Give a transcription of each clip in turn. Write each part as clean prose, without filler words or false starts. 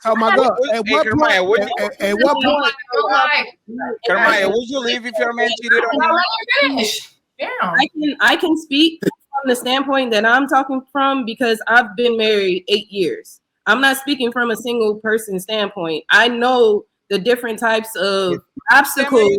Oh my God! At what point? At what point? Jeremiah, would you leave if your man cheated on you? I can speak from the standpoint that I'm talking from because I've been married 8 years. I'm not speaking from a single person standpoint. I know the different types of obstacles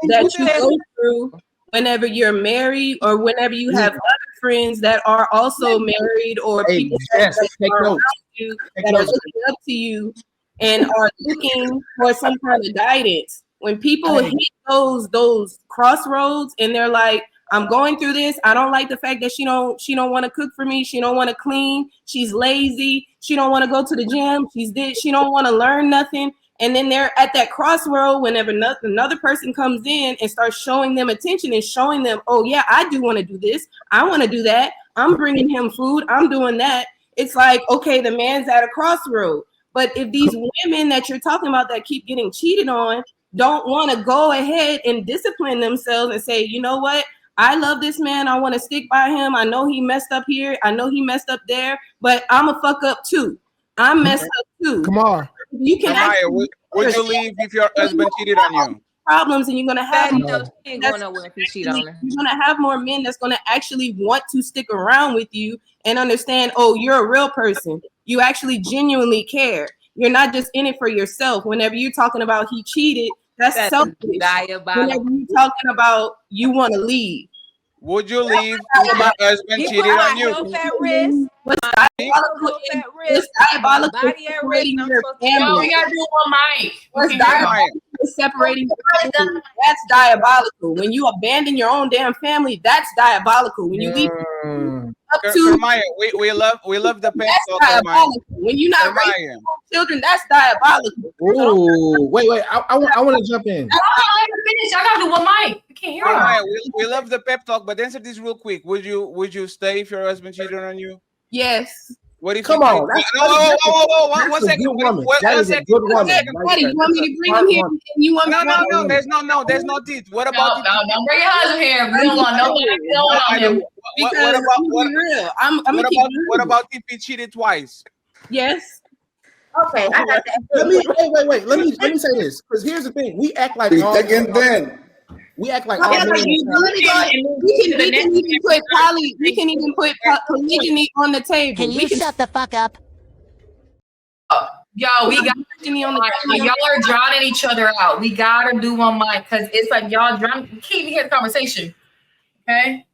that you go through whenever you're married or whenever you have other friends that are also married or people that are around you that are looking up to you and are looking for some kind of guidance. When people hit those crossroads and they're like, I'm going through this. I don't like the fact that she don't want to cook for me. She don't want to clean. She's lazy. She don't want to go to the gym. She don't want to learn nothing. And then they're at that crossroad whenever another person comes in and starts showing them attention and showing them, oh yeah, I do want to do this. I want to do that. I'm bringing him food. I'm doing that. It's like, okay, the man's at a crossroad. But if these women that you're talking about that keep getting cheated on don't want to go ahead and discipline themselves and say, you know what? I love this man. I want to stick by him. I know he messed up here. I know he messed up there, but I'm a fuck up too. I'm messed up too. Come on. You can. Would you leave if your husband cheated on you? Problems, and you're gonna have. Ain't going nowhere if you cheat on her. You're gonna have more men that's gonna actually want to stick around with you and understand. Oh, you're a real person. You actually genuinely care. You're not just in it for yourself. Whenever you're talking about he cheated, that's selfish. Diabolical. Whenever you're talking about you want to leave. Would you leave if your husband cheated on you? What's diabolical? What's diabolical? Separating your family. We gotta do one mic. What's diabolical? Separating your family. That's diabolical. When you abandon your own damn family, that's diabolical. When you leave up to Maya, we love the pet talk. Diabolical. When you're not raising children, that's diabolical. Ooh, wait. I want to jump in. I gotta do one mic. I can't hear you. We love the pep talk, but answer this real quick. Would you stay if your husband cheated on you? Yes. What if Come on? Whoa, one second. That is a good woman. Buddy, you want me to bring him here? You want No. There's no teeth. What about don't bring your husband here. We don't want nobody. What about if he cheated twice? Yes. Okay, I got that. Wait. Let me say this, because here's the thing: we act like we act like we can even put polygyny on the table. Can you shut the fuck up? Yo, we got polygyny on the table. Y'all are drowning each other out. We gotta do one mic because it's like y'all drowning. You can't even hear the conversation. Okay,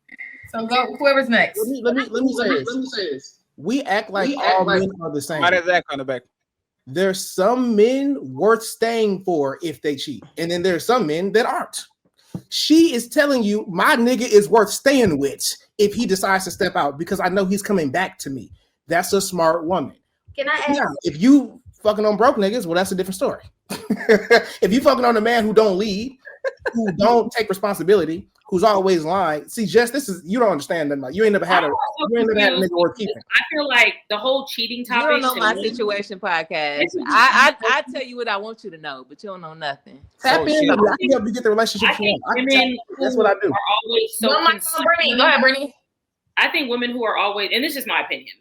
so go whoever's next. Let me say this. We act like all men are the same. How does that come back? There's some men worth staying for if they cheat, and then there's some men that aren't. She is telling you my nigga is worth staying with if he decides to step out because I know he's coming back to me. That's a smart woman. Can I ask? Now, if you fucking on broke niggas, well, that's a different story. If you fucking on a man who don't lead, who don't take responsibility, who's always lying. See, Jess, this is you don't understand that. Like, you ain't never had a nigga worth keeping. I feel like the whole cheating topic. You don't know my situation podcast. I tell you what I want you to know, but you don't know nothing. Tap in. I can help you get the relationship you want. That's what I do. Are always so Go ahead, Brittany. I think women who are always, and this is just my opinion.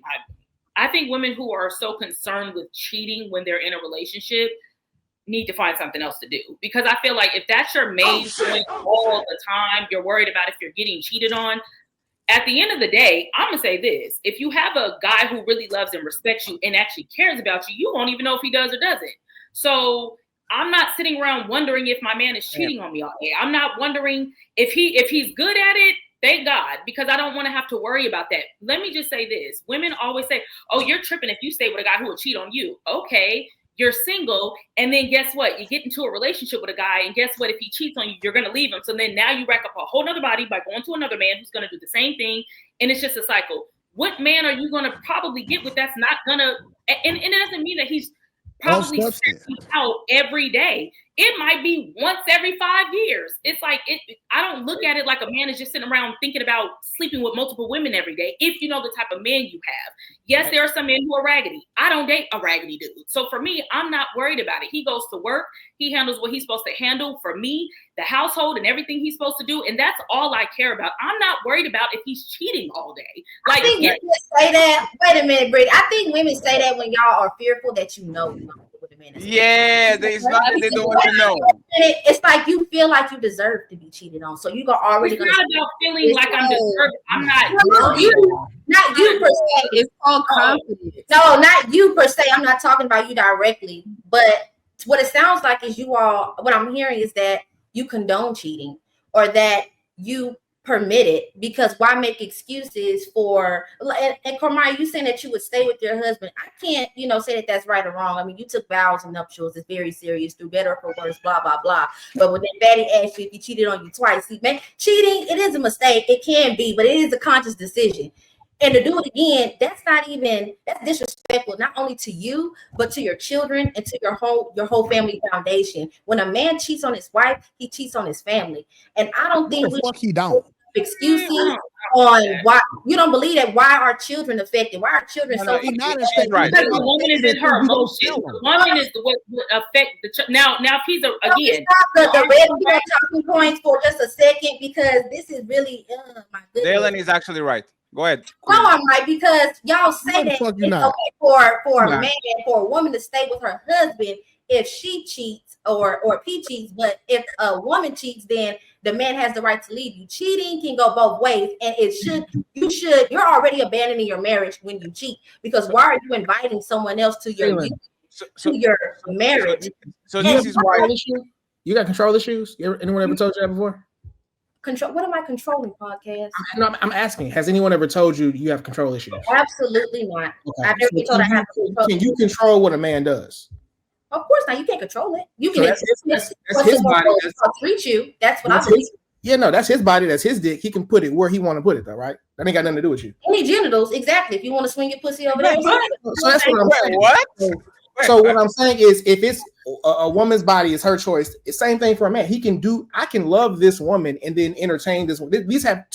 I think women who are so concerned with cheating when they're in a relationship need to find something else to do, because I feel like if that's your main point all the time, you're worried about if you're getting cheated on. At the end of the day, I'm gonna say this: if you have a guy who really loves and respects you and actually cares about you, you won't even know if he does or doesn't. So I'm not sitting around wondering if my man is cheating on me all day. I'm not wondering if he's good at it. Thank God, because I don't want to have to worry about that. Let me just say this: women always say, "Oh, you're tripping if you stay with a guy who will cheat on you." Okay. You're single, and then guess what? You get into a relationship with a guy, and guess what? If he cheats on you, you're going to leave him. So then now you rack up a whole nother body by going to another man who's going to do the same thing, and it's just a cycle. What man are you going to probably get with that's not going to, and it doesn't mean that he's probably stepping out every day. It might be once every 5 years. It's like, I don't look at it like a man is just sitting around thinking about sleeping with multiple women every day. If you know the type of man you have. Yes, there are some men who are raggedy. I don't date a raggedy dude. So for me, I'm not worried about it. He goes to work. He handles what he's supposed to handle for me, the household and everything he's supposed to do. And that's all I care about. I'm not worried about if he's cheating all day. Like, I think women say that. Wait a minute, Brady. I think women say that when y'all are fearful that you know. men. Yeah, it's not that they don't want to know. It's like you feel like you deserve to be cheated on, so you go already. It's not about feeling like I'm deserved. I'm not. No, not you per se. It's called confidence. No, not you per se. I'm not talking about you directly, but what it sounds like is you all. What I'm hearing is that you condone cheating, or that you permit it, because why make excuses for? And Carmine, you saying that you would stay with your husband? I can't, say that that's right or wrong. I mean, you took vows and nuptials. It's very serious, through better or for worse, blah blah blah. But when that Betty asked you if he cheated on you twice, see, man, cheating, it is a mistake. It can be, but it is a conscious decision. And to do it again, that's disrespectful, not only to you, but to your children and to your whole family foundation. When a man cheats on his wife, he cheats on his family. And I don't think he don't. Excuses on why you don't believe that. Why are children affected? Why are children so affected? Right. Because the woman is in her emotions. The woman is what affect the child. Now if he's again, stop the red talking points for just a second, because this is really my goodness. Dylan is actually right. Go ahead. No, I'm right, because y'all say that it's okay for a man, for a woman to stay with her husband if she cheats or if he cheats, but if a woman cheats, then the man has the right to leave you. Cheating can go both ways, and you're already abandoning your marriage when you cheat, because why are you inviting someone else to your marriage? So this is why you got control issues. Anyone ever told you that before? Control? What am I controlling, podcast? I'm asking. Has anyone ever told you you have control issues? Absolutely not. Okay. I've never been told I have control. Can you control what a man does? Of course not. You can't control it. You can. That's his body. Treat you. That's what I believe. Yeah, no, that's his body. That's his dick. He can put it where he want to put it, though, right? That ain't got nothing to do with you. Any genitals, exactly. If you want to swing your pussy over there, so that's what I'm saying. What? So what I'm saying is, if it's a woman's body, is her choice. It's the same thing for a man. I can love this woman and then entertain this one. These have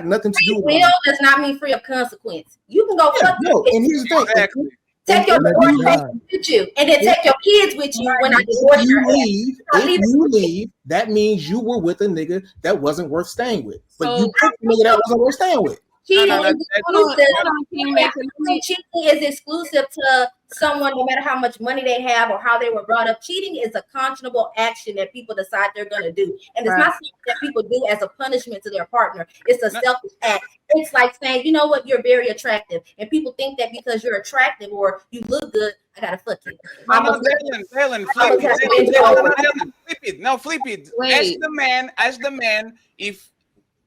nothing to do with it. Does not mean free of consequence. You can go fuck. No, and here's the thing. Exactly. Take your divorce with you, and then take your kids with you when I divorce you. If you leave, that means you were with a nigga that wasn't worth staying with. But you picked a nigga that wasn't worth staying with. Cheating is exclusive to someone, no matter how much money they have or how they were brought up. Cheating is a conscionable action that people decide they're going to do. And it's not something that people do as a punishment to their partner. It's a selfish act. It's like saying, you know what, you're very attractive. And people think that because you're attractive or you look good, I got to fuck you. Dylan, flip it. No, flip it. Ask the man, if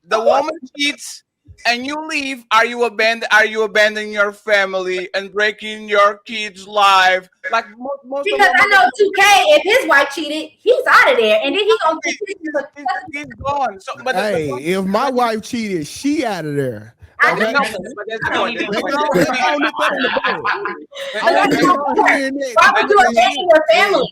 the woman cheats and you leave, are you abandoning your family and breaking your kids' life? Like most because I know 2K, if his wife cheated, he's out of there, and then he's gone. So, but if my wife cheated, she out of there. Why would you abandon your family?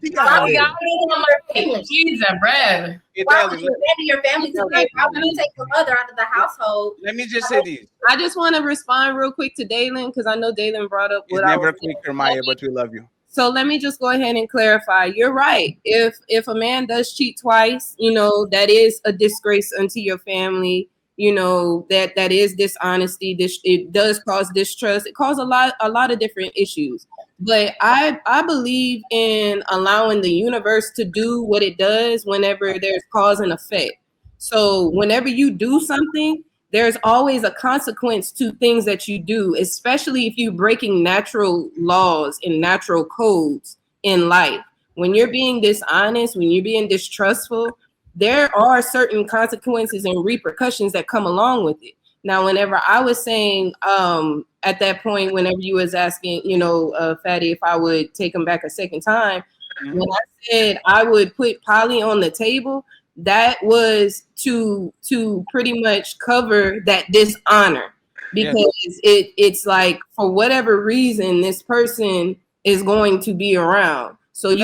Why would you abandon your family today? Why would you take your mother out of the household? Let me just say this. I just want to respond real quick to Dalen, because I know Dalen brought up what it's never quick, Maya, but we love you. So let me just go ahead and clarify. You're right. If a man does cheat twice, that is a disgrace unto your family. That is dishonesty. It does cause distrust. It causes a lot of different issues. But I believe in allowing the universe to do what it does whenever there's cause and effect. So whenever you do something, there's always a consequence to things that you do, especially if you're breaking natural laws and natural codes in life. When you're being dishonest, when you're being distrustful, there are certain consequences and repercussions that come along with it. Now, whenever I was saying at that point, whenever you was asking, Fatty, if I would take him back a second time, when I said I would put poly on the table, that was to pretty much cover that dishonor, because it's like, for whatever reason, this person is going to be around. So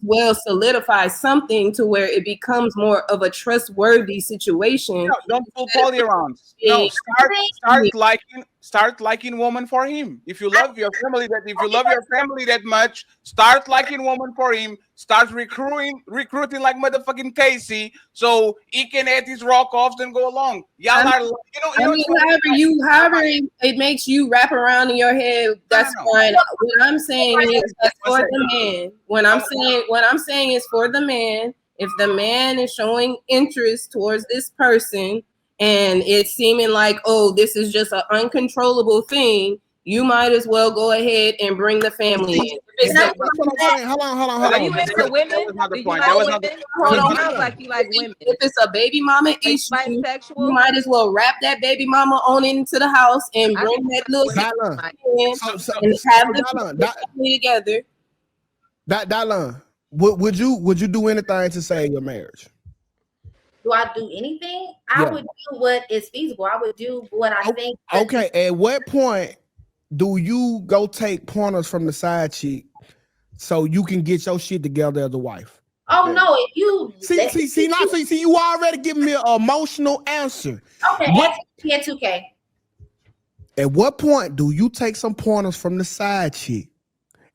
well solidify something to where it becomes more of a trustworthy situation. No, don't pull poly around. No, start liking. start liking woman for him. If you love your family that much, start liking woman for him. Start recruiting like motherfucking Casey, so he can add his rock offs and go along. Y'all are, however it makes you wrap around in your head, that's fine. What I'm saying is that's for the man. What I'm saying is for the man. If the man is showing interest towards this person, and it's seeming like, oh, this is just an uncontrollable thing, you might as well go ahead and bring the family in. That's what I'm saying. Hold on. Are you into women? Sounds like you like women. If it's a baby mama issue, you might as well wrap that baby mama on into the house and bring that little in and have the family together. Dylan, would you do anything to save your marriage? Do I do anything? I would do what is feasible. I would do what I think. Okay, at what point do you go take pointers from the side chick so you can get your shit together as a wife? Oh no, if you see, you already giving me an emotional answer. Okay, ask 2K. At what point do you take some pointers from the side chick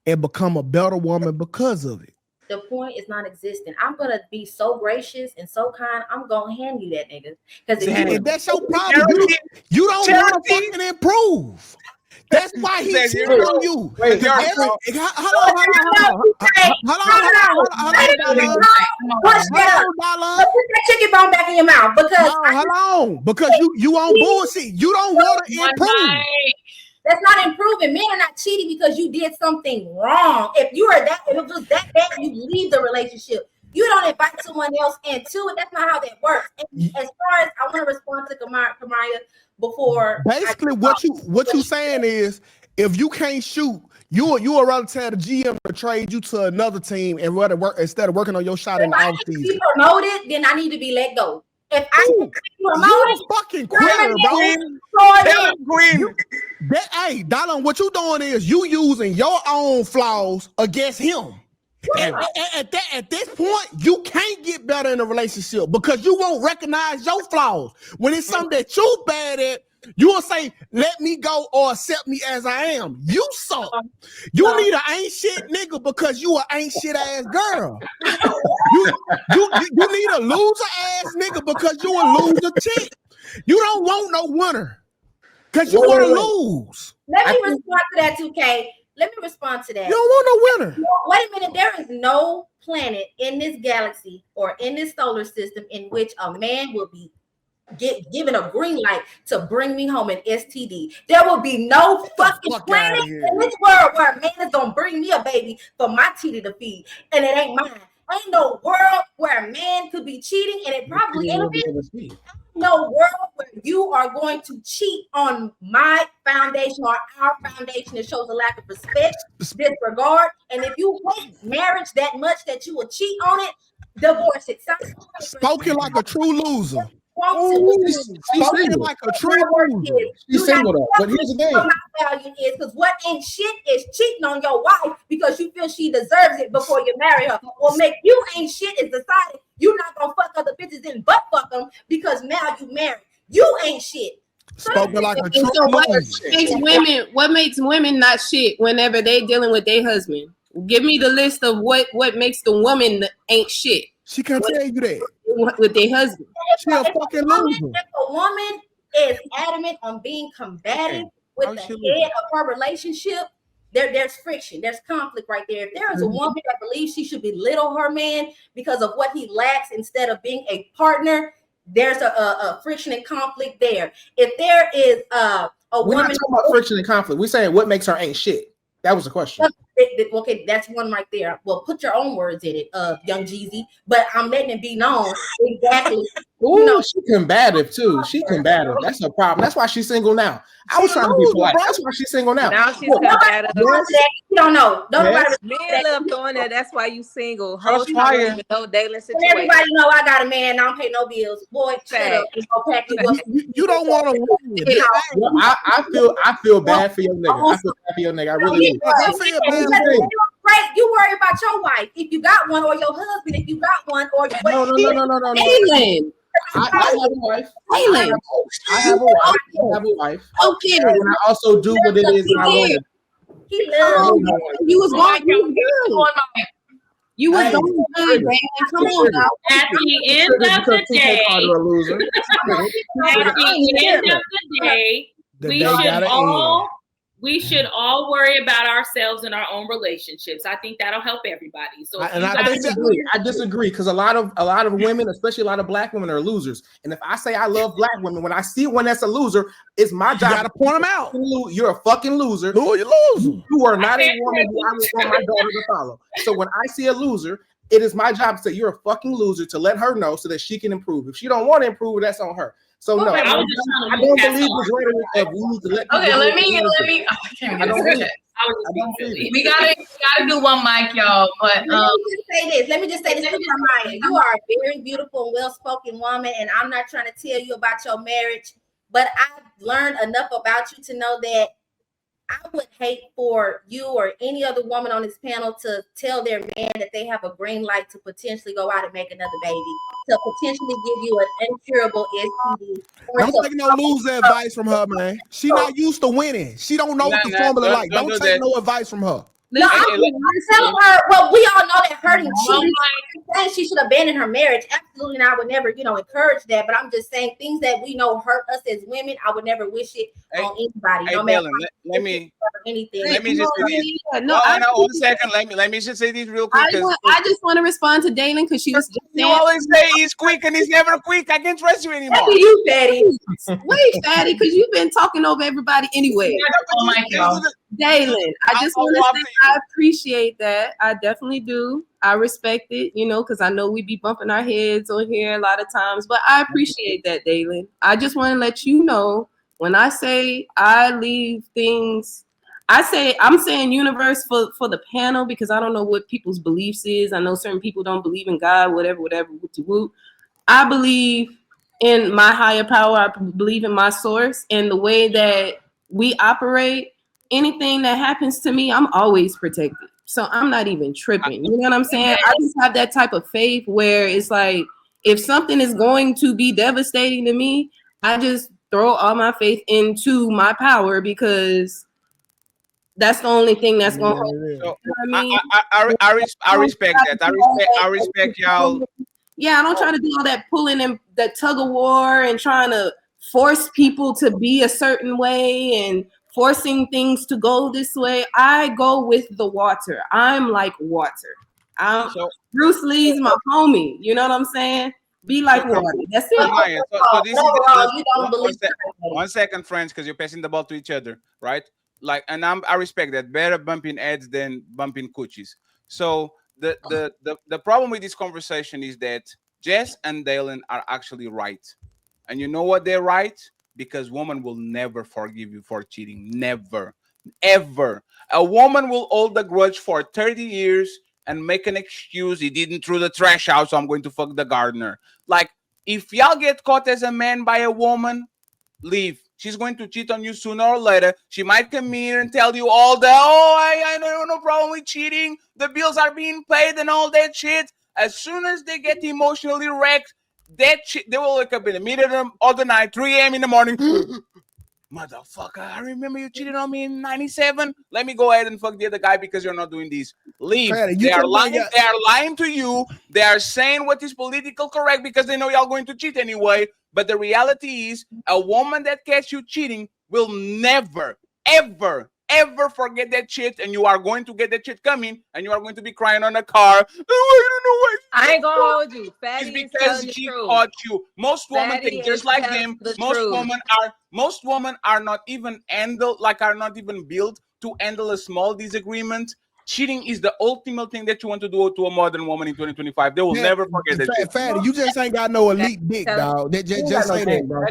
and become a better woman because of it? The point is non-existent. I'm gonna be so gracious and so kind. I'm gonna hand you that nigga. Because that's your problem. You don't want to fucking improve. That's why he's cheating on you. Hold on. Put that chicken bone back in your mouth because you on bullshit. You don't want to improve. That's not improving. Men are not cheating because you did something wrong. If it was that bad, you leave the relationship. You don't invite someone else into it. That's not how that works. And as far as I want to respond to Kamaya before. Basically, what you saying is, if you can't shoot, you would rather tell the GM to trade you to another team and rather work instead of working on your shot in the off season. If I be promoted, then I need to be let go. If I get promoted, you fucking quitter, bro. Hey, Dylan, what you doing is you using your own flaws against him. And at this point, you can't get better in a relationship because you won't recognize your flaws. When it's something that you bad at, you will say, let me go or accept me as I am. You suck. You need an ain't shit nigga because you an ain't shit ass girl. You need a loser ass nigga because you a loser chick. You don't want no winner because you want to lose. Let me respond to that, 2K. Let me respond to that. You don't want no winner. Wait a minute. There is no planet in this galaxy or in this solar system in which a man will be given a green light to bring me home an STD. There will be no fucking planet in this world where a man is gonna bring me a baby for my titty to feed, and it ain't mine. Ain't no world where a man could be cheating, and it probably ain't be. No world where you are going to cheat on my foundation or our foundation. It shows a lack of respect, disregard, and if you hate marriage that much that you will cheat on it, divorce it. Spoken like a true loser. She's single. Like a true loser. She's single though. But here's the thing. My value is because what ain't shit is cheating on your wife because you feel she deserves it before you marry her. What make you ain't shit is deciding you're not gonna fuck other bitches and butt fuck them because now you married. You ain't shit. Spoken like a true so loser. What makes women not shit whenever they dealing with their husband? Give me the list of what makes the woman ain't shit. She can't tell you that. With their husband. She a fucking loser. If a woman is adamant on being combative with the head of her relationship, there's friction, there's conflict right there. If there is a woman that believes she should belittle her man because of what he lacks instead of being a partner, there's a friction and conflict there. If there is a woman, we're not talking about friction and conflict. We're saying what makes her ain't shit. That was the question. Okay, that's one right there. Well, put your own words in it, young Jeezy. But I'm letting it be known exactly. Ooh, she's combative too. She combative. That's her problem. That's why she's single now. I was trying to be polite. That's why she's single now. Now she's combative. You don't know. Men love doing that. That's why you single. Hoes don't even know dating situation. Everybody know I got a man. I don't pay no bills. Boy, shut up. You don't want to win. I feel bad for your nigga. I feel bad for your nigga. I really do. I feel bad. Great, you worry about your wife if you got one, or your husband if you got one, or no. have a wife. Taylor. I have a wife. Okay. And I also do what it is that I want to do. He loves You was going good. You was going good, man. Come on now. At the end of the day, a loser. at the end of the day, we should all worry about ourselves and our own relationships. I think that'll help everybody. So I disagree because a lot of women, especially a lot of black women, are losers. And if I say I love black women, when I see one that's a loser, it's my job. You gotta point them out. You're a fucking loser. Who are you losing? You are not a woman who I would want my daughter to follow. So when I see a loser, it is my job to say you're a fucking loser, to let her know so that she can improve. If she don't want to improve, that's on her. So no, I don't believe this rhetoric of we need to let. Okay, let me. We gotta do one mic, y'all. But let me just say this, Maya. You are a very beautiful and well-spoken woman, and I'm not trying to tell you about your marriage, but I've learned enough about you to know that I would hate for you or any other woman on this panel to tell their man that they have a green light to potentially go out and make another baby, to potentially give you an incurable STD. Don't take no loser advice from her, man. She not used to winning. She don't know what the formula like. Don't take no advice from her. No, I'm telling her. Well, we all know that hurting cheating. Saying she should abandon her marriage. Absolutely not. I would never, encourage that. But I'm just saying things that we know hurt us as women. I would never wish it on anybody. No matter let me anything. Let me just say this. No, 1 second. Let me just say this real quick. I just want to respond to Dalen because she was just you always say he's quick and he's never quick. I can't trust you anymore. Maybe you, Fatty. Wait, Fatty, because you've been talking over everybody anyway. Oh my God. Dalen, I just want to say I appreciate that. I definitely do. I respect it, because I know we be bumping our heads on here a lot of times, but I appreciate that, Dalen. I just want to let you know when I say I leave things, I'm saying universe for the panel because I don't know what people's beliefs is. I know certain people don't believe in God, whatever, whoop-de-whoop. I believe in my higher power. I believe in my source and the way that we operate. Anything that happens to me, I'm always protected. So I'm not even tripping. You know what I'm saying? I just have that type of faith where it's like, if something is going to be devastating to me, I just throw all my faith into my power because that's the only thing that's going to hold me. So, I respect that. I respect y'all. Yeah, I don't try to do all that pulling and that tug of war and trying to force people to be a certain way and forcing things to go this way. I go with the water. I'm like water. Bruce Lee's my homie. You know what I'm saying? Be like water. That's it. So this is 1 second, friends, because you're passing the ball to each other, right? And I respect that. Better bumping heads than bumping coochies. So the problem with this conversation is that Jess and Dalen are actually right. And you know what they're right? Because woman will never forgive you for cheating. Never. Ever. A woman will hold a grudge for 30 years and make an excuse. He didn't throw the trash out, so I'm going to fuck the gardener. Like, if y'all get caught as a man by a woman, leave. She's going to cheat on you sooner or later. She might come here and tell you all that, I don't no problem with cheating. The bills are being paid and all that shit. As soon as they get emotionally wrecked, that shit, they will wake up in the middle of the night, 3 a.m. in the morning. Motherfucker, I remember you cheated on me in 97. Let me go ahead and fuck the other guy because you're not doing this. Leave. They are lying. They are lying to you. They are saying what is political correct because they know y'all going to cheat anyway. But the reality is, a woman that catch you cheating will never, ever forget that shit, and you are going to get that shit coming, and you are going to be crying on the car. I ain't gonna hold you. Fatty it's because he caught you. Most women think just like him. Most women are not even built to handle a small disagreement. Cheating is the ultimate thing that you want to do to a modern woman in 2025. They will never forget that shit. Fatty, you just ain't got no elite dick, dog. They just say that, bro.